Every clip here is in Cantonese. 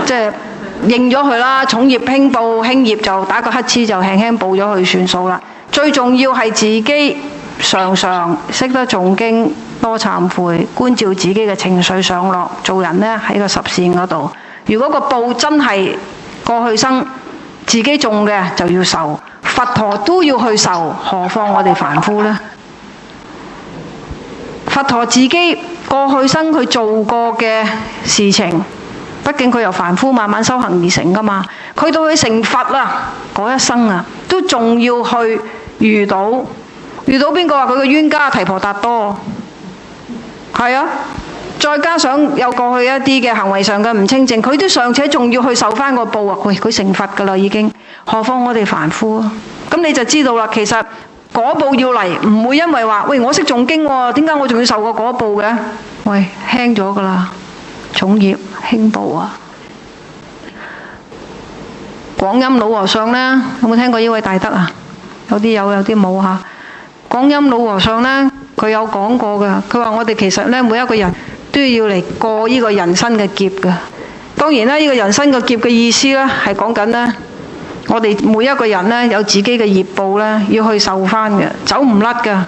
即係應咗佢啦，重業輕報，輕業就打個乞嗤就輕輕報咗佢算數啦。最重要係自己常常識得誦經，多懺悔，觀照自己嘅情緒上落。做人呢，喺個十善嗰度，如果個報真係過去生自己種嘅就要受，佛陀都要去受，何況我哋凡夫呢？佛陀自己過去生佢做過嘅事情，畢竟佢由凡夫慢慢修行而成噶嘛，佢到佢成佛啊嗰一生啊，都仲要去遇到邊個啊？佢個冤家提婆達多，係啊，再加上有過去一啲嘅行為上嘅唔清淨，佢都尚且仲要去受翻個報啊！喂，佢成佛噶啦已經，何況我哋凡夫啊？咁你就知道啦，其實果報要嚟，唔會因為話喂我識誦經喎，點解我仲要受個果報嘅？喂，輕咗噶啦，重業輕報啊！廣欽老和尚呢，有冇聽過呢位大德啊？有啲有，有啲冇嚇。廣欽老和尚呢，佢有講過噶，佢話我哋其實呢，每一個人都要嚟過呢個人生嘅劫噶。當然啦，呢個人生嘅劫嘅意思呢，係講緊呢，我哋每一個人呢，有自己嘅業報呢，要去受翻嘅，走唔甩噶。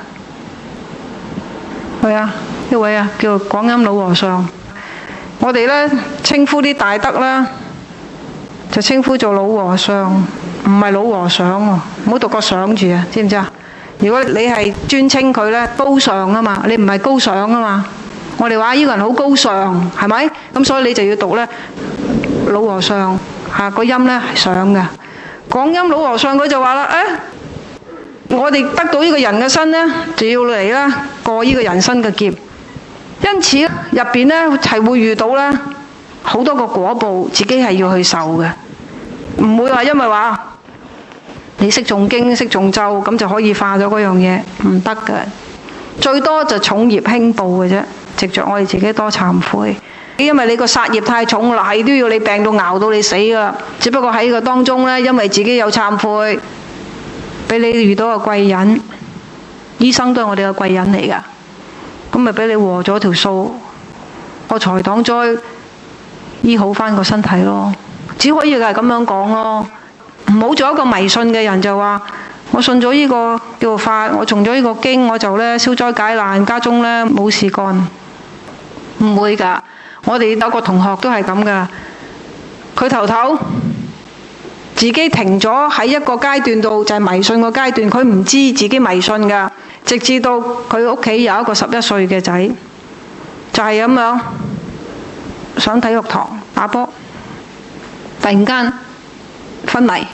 係啊，呢位啊叫廣欽老和尚。我哋呢，稱呼啲大德啦，就稱呼做老和尚，唔係老和尚喎，唔好讀個上住啊，知唔知啊？如果你係尊稱佢呢，高尚啊嘛，你唔係高尚啊嘛。我哋話呢個人好高尚，係咪？咁所以你就要讀呢，老和尚嚇個音呢係上嘅。廣欽老和尚佢就話啦，我哋得到呢個人嘅身呢，就要嚟啦過呢個人生嘅劫。因此入邊呢係會遇到呢好多個果報，自己係要去受嘅，唔會話因為話你識誦經識誦咒咁就可以化咗嗰樣嘢，唔得嘅。最多就重業輕報嘅啫，藉着我哋自己多懺悔。因為你個殺業太重啦，係都要你病到熬到你死噶。只不過喺個當中呢，因為自己有懺悔，俾你遇到個貴人，醫生都係我哋個貴人嚟噶。咁咪俾你和咗條數，我財擋災醫好翻個身體咯，只可以係咁樣講咯。唔好做一個迷信嘅人，就話我信咗呢個叫法，我誦咗呢個經，我就呢消災解難，家中呢冇事幹。唔會㗎，我哋有個同學都係咁㗎，佢頭頭自己停咗喺一個階段度，就係迷信個階段，佢唔知自己迷信㗎。直至到佢屋企有一個11歲嘅仔，就係咁樣上體育堂打波，突然間昏迷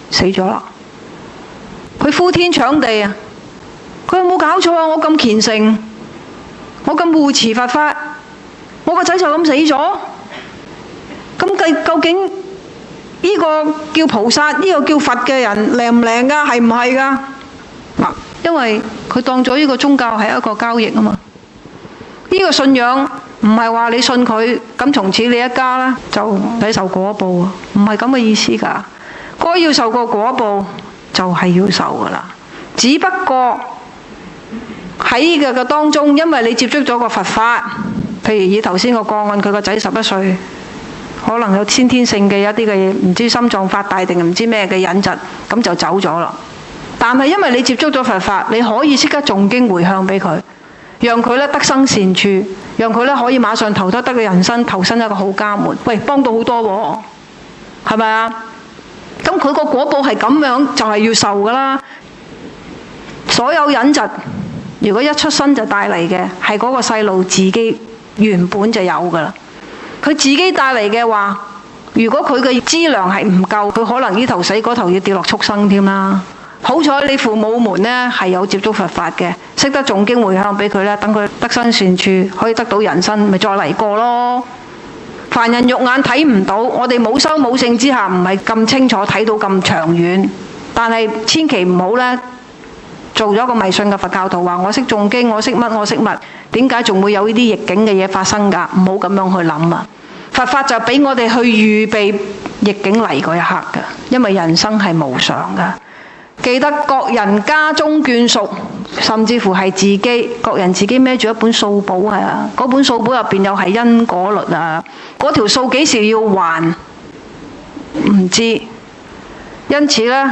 死咗啦。佢呼天搶地啊！佢有冇搞錯啊？我咁虔誠，我咁護持佛法，我個仔就咁死咗。咁究竟呢個叫菩薩，呢個叫佛嘅人靈唔靈㗎？係唔係㗎？嗱，因為佢當咗呢個宗教係一個交易啊嘛。呢個信仰唔係話你信佢，咁從此你一家呢就唔使受果報啊，唔係咁嘅意思㗎。該要受個果報就係要受㗎啦。只不過喺個當中，因為你接觸咗個佛法，譬如以頭先個個案，佢個仔11歲，可能有先天性嘅一啲嘅嘢，唔知心臟發大定唔知咩嘅隱疾，咁就走咗啦。但係因為你接觸咗佛法，你可以即刻誦經回向俾佢，讓佢咧得生善處，讓佢咧可以馬上投得個人生，投身一個好家門。喂，幫到好多喎，係咪啊？咁佢個果報係咁樣，就係要受噶啦。所有隱疾，如果一出生就帶嚟嘅，係嗰個細路自己原本就有噶啦。佢自己帶嚟嘅話，如果佢嘅資糧係唔夠，佢可能呢頭死嗰頭要跌落畜生添啦。好彩你父母們呢係有接觸佛法嘅，識得誦經回向俾佢咧，等佢得生善處，可以得到人生，咪再嚟過咯。凡人肉眼睇唔到，我哋冇修冇性之下，唔係咁清楚睇到咁長遠。但係千祈唔好呢，做咗個迷信嘅佛教徒，話我識誦經，我識乜，我識乜，點解仲會有呢啲逆境嘅嘢發生㗎？唔好咁樣去諗啊！佛法就俾我哋去預備逆境嚟嗰一刻㗎，因為人生係無常㗎。記得各人家中眷屬，甚至乎係自己，各人自己孭住一本數簿啊！嗰本數簿入邊又係因果律啊！嗰條數幾時要還？唔知。因此呢，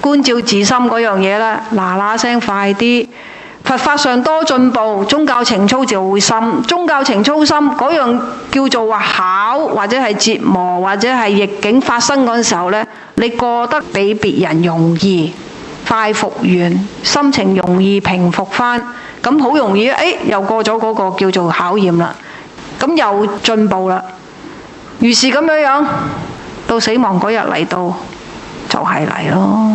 觀照自心嗰樣嘢呢，嗱嗱聲快啲。佛法上多進步，宗教情操就會深。宗教情操深嗰樣叫做話考，或者係折磨，或者係逆境發生嗰陣時候呢，你過得比別人容易，快復原，心情容易平復返，咁好容易又過咗嗰個叫做考驗啦，咁又進步啦。如是咁樣，到死亡嗰日嚟到就係嚟咯。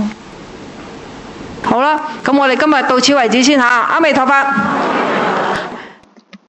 好啦，咁我哋今日到此為止先嚇，阿彌陀佛。